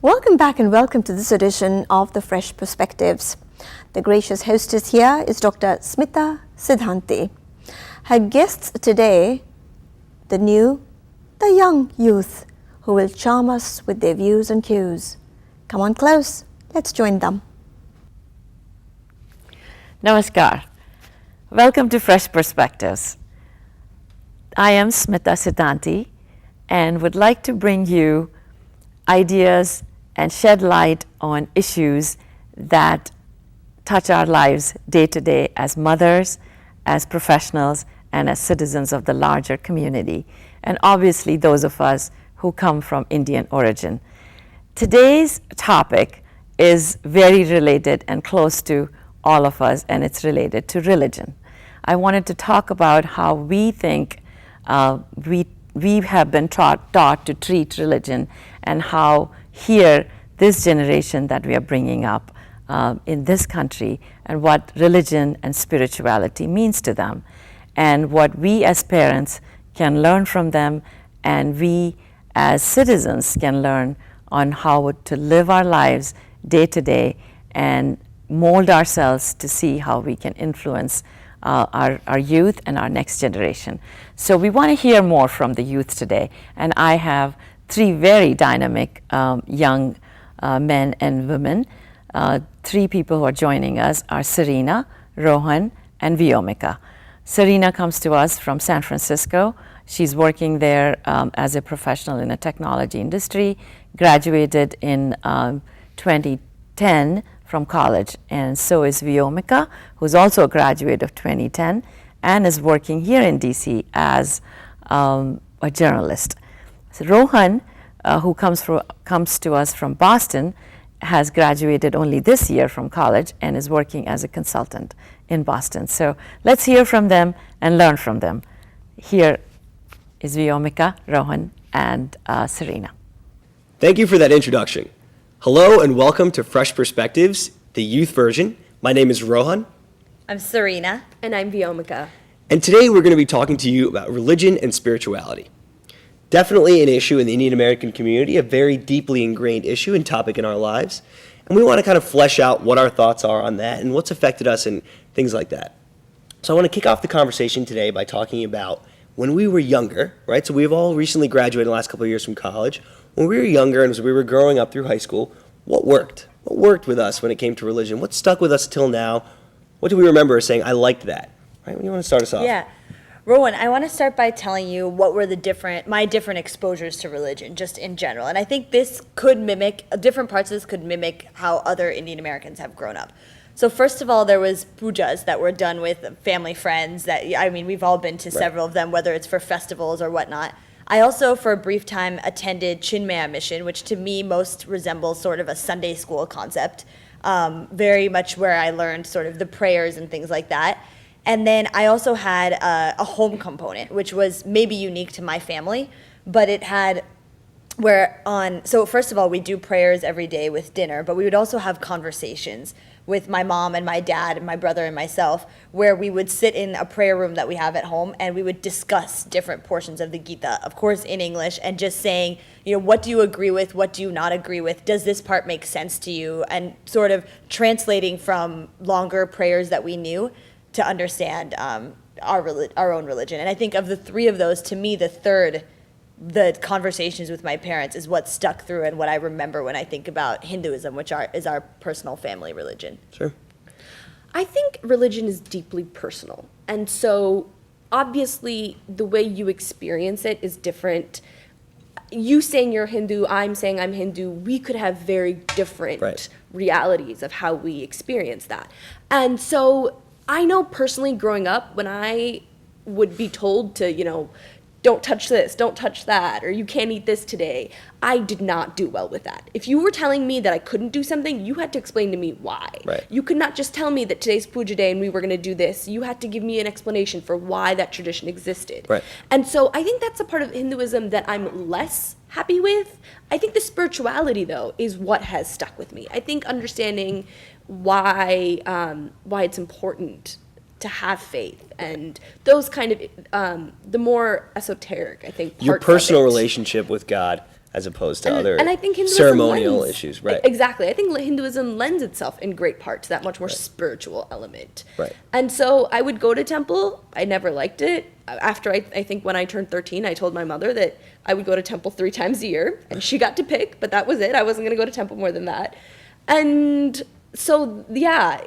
Welcome back and welcome to this edition of the Fresh Perspectives. The gracious hostess here is Dr. Smita Siddhanti. Her guests today, the young youth who will charm us with their views and cues. Come on close, let's join them. Namaskar. Welcome to Fresh Perspectives. I am Smita Siddhanti and would like to bring you ideas and shed light on issues that touch our lives day to day as mothers, as professionals, and as citizens of the larger community, and obviously those of us who come from Indian origin. Today's topic is very related and close to all of us, and it's related to religion. I wanted to talk about how we think we have been taught to treat religion, and how here, this generation that we are bringing up in this country, and what religion and spirituality means to them, and what we as parents can learn from them, and we as citizens can learn on how to live our lives day to day and mold ourselves to see how we can influence our youth and our next generation. So we want to hear more from the youth today, and I have three very dynamic young men and women. Three people who are joining us are Sarina, Rohan, and Vyomika. Sarina comes to us from San Francisco. She's working there as a professional in the technology industry, graduated in 2010 from college, and so is Vyomika, who's also a graduate of 2010 and is working here in DC as a journalist. So Rohan, who comes to us from Boston, has graduated only this year from college and is working as a consultant in Boston. So let's hear from them and learn from them. Here is Vyomika, Rohan, and Sarina. Thank you for that introduction. Hello and welcome to Fresh Perspectives, the youth version. My name is Rohan. I'm Sarina. And I'm Vyomika. And today we're going to be talking to you about religion and spirituality. Definitely an issue in the Indian American community, a very deeply ingrained issue and topic in our lives. And we want to kind of flesh out what our thoughts are on that and what's affected us and things like that. So I want to kick off the conversation today by talking about when we were younger, right? So we've all recently graduated in the last couple of years from college. When we were younger and as we were growing up through high school, what worked? What worked with us when it came to religion? What stuck with us till now? What do we remember as saying, I liked that? Right? When you want to start us off? Yeah. Rowan, I want to start by telling you what were my different exposures to religion, just in general. And I think this could mimic, different parts of this could mimic how other Indian Americans have grown up. So first of all, there was pujas that were done with family friends we've all been to several of them, whether it's for festivals or whatnot. I also, for a brief time, attended Chinmaya Mission, which to me most resembles sort of a Sunday school concept, very much where I learned sort of the prayers and things like that. And then I also had a home component, which was maybe unique to my family, but it had so first of all, we do prayers every day with dinner, but we would also have conversations with my mom and my dad and my brother and myself, where we would sit in a prayer room that we have at home and we would discuss different portions of the Gita, of course in English, and just saying, what do you agree with, what do you not agree with, does this part make sense to you, and sort of translating from longer prayers that we knew to understand our own religion. And I think of the three of those, to me, the conversations with my parents is what stuck through and what I remember when I think about Hinduism, which is our personal family religion. Sure. I think religion is deeply personal. And so obviously the way you experience it is different. You saying you're Hindu, I'm saying I'm Hindu, we could have very different realities of how we experience that. And so I know personally growing up, when I would be told to, don't touch this, don't touch that, or you can't eat this today, I did not do well with that. If you were telling me that I couldn't do something, you had to explain to me why. Right. You could not just tell me that today's puja day and we were going to do this. You had to give me an explanation for why that tradition existed. Right. And so I think that's a part of Hinduism that I'm less happy with. I think the spirituality, though, is what has stuck with me. I think understanding why it's important to have faith and those kind of the more esoteric, I think, parts your personal of it. relationship with God as opposed to other and I think Hinduism ceremonial lends, issues, right? Exactly. I think Hinduism lends itself in great part to that much more spiritual element. Right. And so I would go to temple. I never liked it. After I think when I turned 13, I told my mother that I would go to temple 3 times a year, and she got to pick, but that was it. I wasn't going to go to temple more than that. And so, yeah,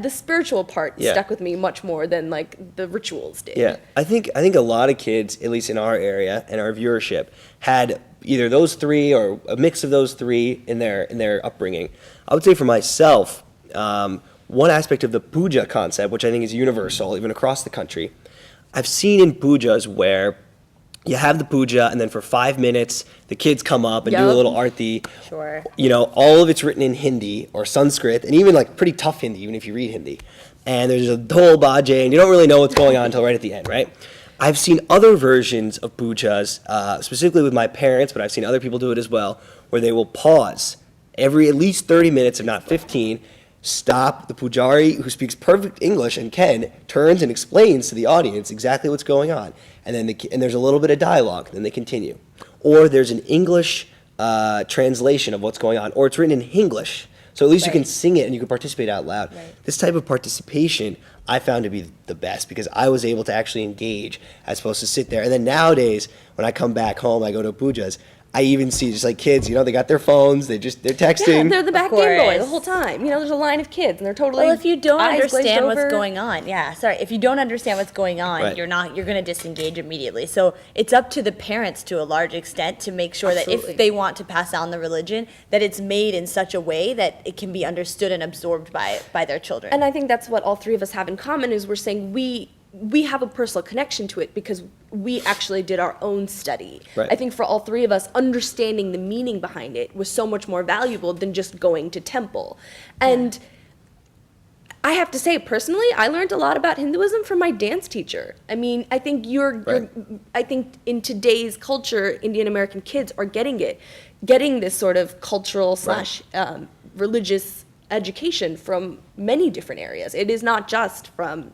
the spiritual part stuck with me much more than like the rituals did. Yeah, I think a lot of kids, at least in our area and our viewership, had either those 3 or a mix of those 3 in their upbringing. I would say for myself, one aspect of the puja concept, which I think is universal, even across the country, I've seen in pujas where you have the puja, and then for 5 minutes, the kids come up and do a little arti. Sure. You know, all of it's written in Hindi or Sanskrit, and even like pretty tough Hindi, even if you read Hindi. And there's a dhol baje, and you don't really know what's going on until right at the end, right? I've seen other versions of pujas, specifically with my parents, but I've seen other people do it as well, where they will pause every at least 30 minutes, if not 15, stop, the pujari, who speaks perfect English and turns and explains to the audience exactly what's going on. And then and there's a little bit of dialogue, then they continue. Or there's an English translation of what's going on, or it's written in Hinglish, so at least you can sing it and you can participate out loud. Right. This type of participation I found to be the best because I was able to actually engage as opposed to sit there. And then nowadays, when I come back home, I go to pujas, I even see just like kids, they got their phones, they're texting. Yeah, they're the back Of Game Boy course. the whole time. There's a line of kids, and they're totally. Well, if you don't eyes glazed understand what's over. going on, if you don't understand what's going on, Right. you're going to disengage immediately. So it's up to the parents to a large extent to make sure that Absolutely. if they want to pass on the religion, that it's made in such a way that it can be understood and absorbed by their children. And I think that's what all 3 of us have in common is we're saying we have a personal connection to it because we actually did our own study. Right. I think for all 3 of us, understanding the meaning behind it was so much more valuable than just going to temple. And I have to say, personally, I learned a lot about Hinduism from my dance teacher. I mean, I think I think in today's culture, Indian American kids are getting this sort of cultural / religious education from many different areas. It is not just from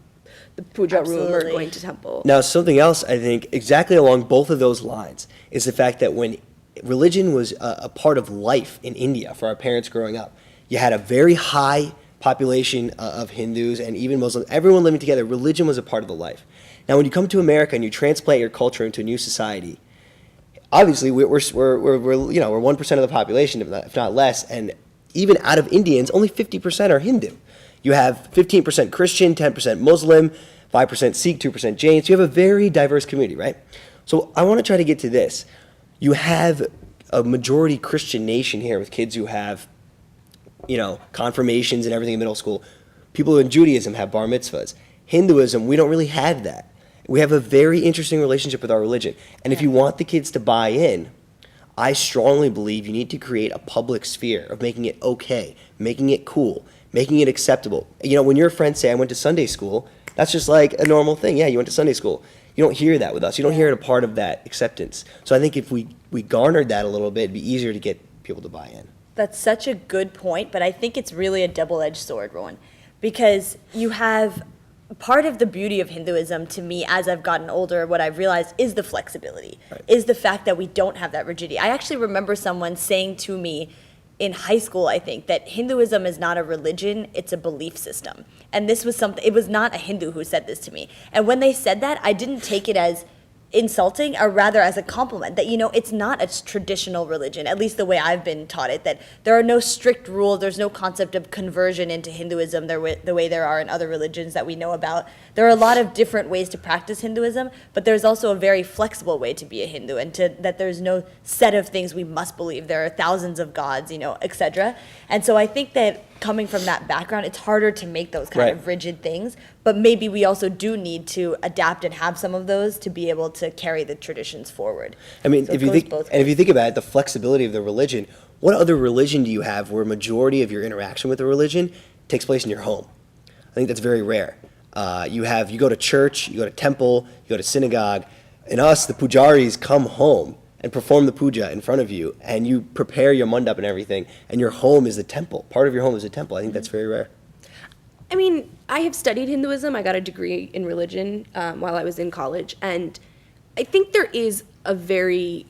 the puja room or Absolutely. going to temple. Now, something else I think exactly along both of those lines is the fact that when religion was a part of life in India for our parents growing up, you had a very high population of Hindus and even Muslims, everyone living together. Religion was a part of the life. Now, when you come to America and you transplant your culture into a new society, obviously we're 1% of the population, if not less, and even out of Indians, only 50% are Hindu. You have 15% Christian, 10% Muslim, 5% Sikh, 2% Jain. So you have a very diverse community, right? So I want to try to get to this. You have a majority Christian nation here with kids who have, confirmations and everything in middle school. People in Judaism have bar mitzvahs. Hinduism, we don't really have that. We have a very interesting relationship with our religion. And if you want the kids to buy in, I strongly believe you need to create a public sphere of making it okay, making it cool, making it acceptable. When your friends say, I went to Sunday school, that's just like a normal thing. Yeah, you went to Sunday school. You don't hear that with us. You don't hear it a part of that acceptance. So I think if we garnered that a little bit, it'd be easier to get people to buy in. That's such a good point, but I think it's really a double-edged sword, Rohan, because you have part of the beauty of Hinduism to me as I've gotten older, what I've realized is the flexibility, is the fact that we don't have that rigidity. I actually remember someone saying to me in high school, I think, that Hinduism is not a religion, it's a belief system. And this was it was not a Hindu who said this to me. And when they said that, I didn't take it as insulting, or rather as a compliment, that it's not a traditional religion, at least the way I've been taught it, that there are no strict rules, there's no concept of conversion into Hinduism the way there are in other religions that we know about. There are a lot of different ways to practice Hinduism, but there's also a very flexible way to be a Hindu, and that there's no set of things we must believe. There are thousands of gods, etc. And so I think that coming from that background, it's harder to make those kind of rigid things, but maybe we also do need to adapt and have some of those to be able to carry the traditions forward. I mean, So if it you goes think both and if ways. you think about it, the flexibility of the religion, what other religion do you have where a majority of your interaction with the religion takes place in your home? I think that's very rare. You go to church, you go to temple, you go to synagogue. In us, the pujaris come home and perform the puja in front of you, and you prepare your mandap and everything, and your home is the temple. Part of your home is a temple. I think that's very rare. I mean, I have studied Hinduism. I got a degree in religion while I was in college, and I think there is a very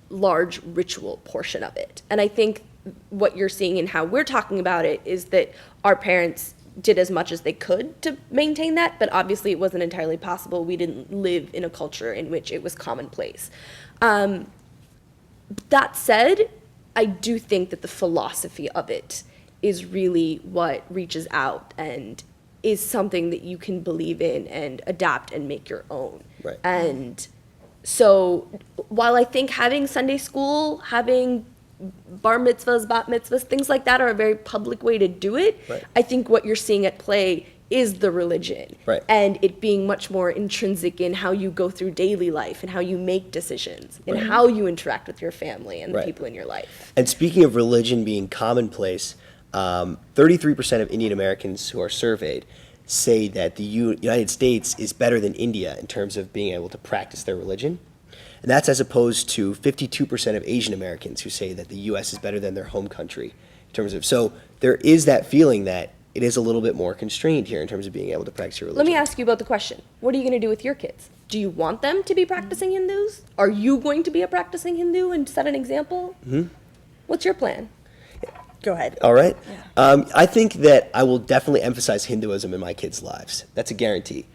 large ritual portion of it. And I think what you're seeing and how we're talking about it is that our parents did as much as they could to maintain that, but obviously it wasn't entirely possible. We didn't live in a culture in which it was commonplace. That said, I do think that the philosophy of it is really what reaches out and is something that you can believe in and adapt and make your own. Right. And so while I think having Sunday school, having bar mitzvahs, bat mitzvahs, things like that are a very public way to do it, right. I think what you're seeing at play is the religion. Right. And it being much more intrinsic in how you go through daily life and how you make decisions and Right. how you interact with your family and the Right. people in your life. And speaking of religion being commonplace, 33% of Indian Americans who are surveyed say that the United States is better than India in terms of being able to practice their religion. And that's as opposed to 52% of Asian Americans who say that the U.S. is better than their home country in terms of, so there is that feeling that it is a little bit more constrained here in terms of being able to practice your religion. Let me ask you about the question. What are you going to do with your kids? Do you want them to be practicing Hindus? Are you going to be a practicing Hindu and set an example? Mm-hmm. What's your plan? Go ahead. All right. I think that I will definitely emphasize Hinduism in my kids' lives. That's a guarantee.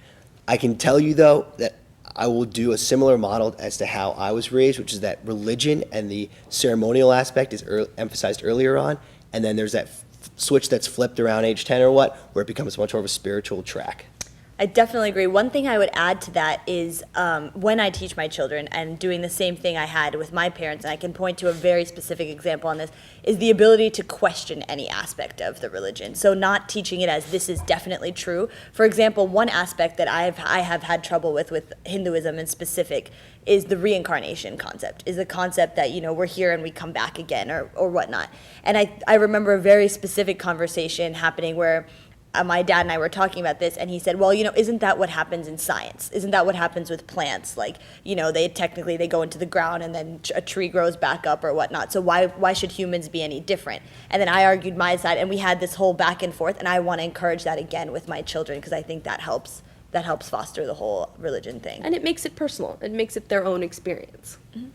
I can tell you, though, that I will do a similar model as to how I was raised, which is that religion and the ceremonial aspect is emphasized earlier on, and then there's that switch that's flipped around age 10 or what, where it becomes much more of a spiritual track. I definitely agree. One thing I would add to that is when I teach my children and doing the same thing I had with my parents, and I can point to a very specific example on this, is the ability to question any aspect of the religion. So not teaching it as this is definitely true. For example, one aspect that I have had trouble with Hinduism in specific is the reincarnation concept, is the concept that, we're here and we come back again or whatnot. And I remember a very specific conversation happening where my dad and I were talking about this, and he said, well, isn't that what happens in science? Isn't that what happens with plants? Like, they go into the ground and then a tree grows back up or whatnot. So why should humans be any different? And then I argued my side, and we had this whole back and forth, and I want to encourage that again with my children because I think that helps foster the whole religion thing. And it makes it personal. It makes it their own experience. Mm-hmm.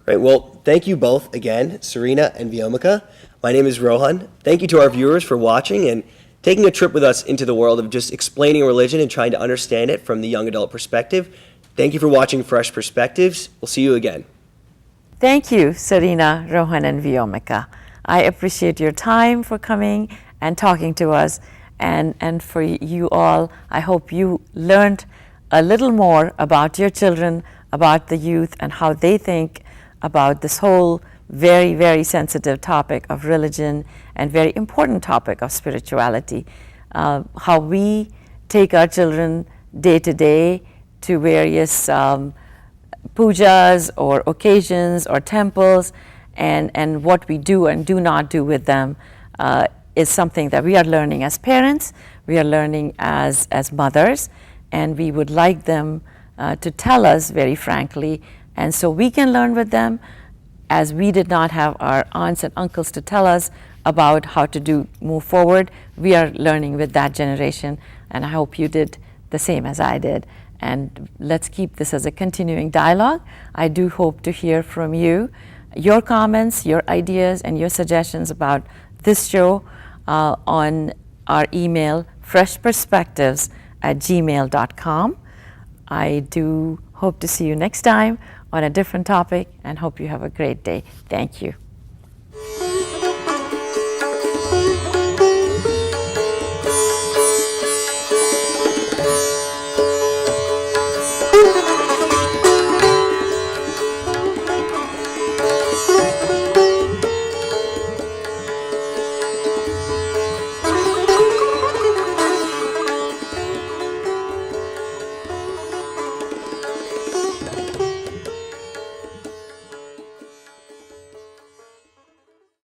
Right. Well, thank you both again, Sarina and Vyomika. My name is Rohan. Thank you to our viewers for watching and taking a trip with us into the world of just explaining religion and trying to understand it from the young adult perspective. Thank you for watching Fresh Perspectives. We'll see you again. Thank you, Sarina, Rohan, and Vyomika. I appreciate your time for coming and talking to us. And for you all, I hope you learned a little more about your children, about the youth, and how they think about this whole very, very sensitive topic of religion and very important topic of spirituality. How we take our children day to day to various pujas or occasions or temples, and what we do and do not do with them is something that we are learning as parents, we are learning as mothers, and we would like them to tell us very frankly, and so we can learn with them, as we did not have our aunts and uncles to tell us about how to move forward. We are learning with that generation, and I hope you did the same as I did. And let's keep this as a continuing dialogue. I do hope to hear from you, your comments, your ideas, and your suggestions about this show on our email, freshperspectives@gmail.com. I do hope to see you next time on a different topic, and hope you have a great day. Thank you.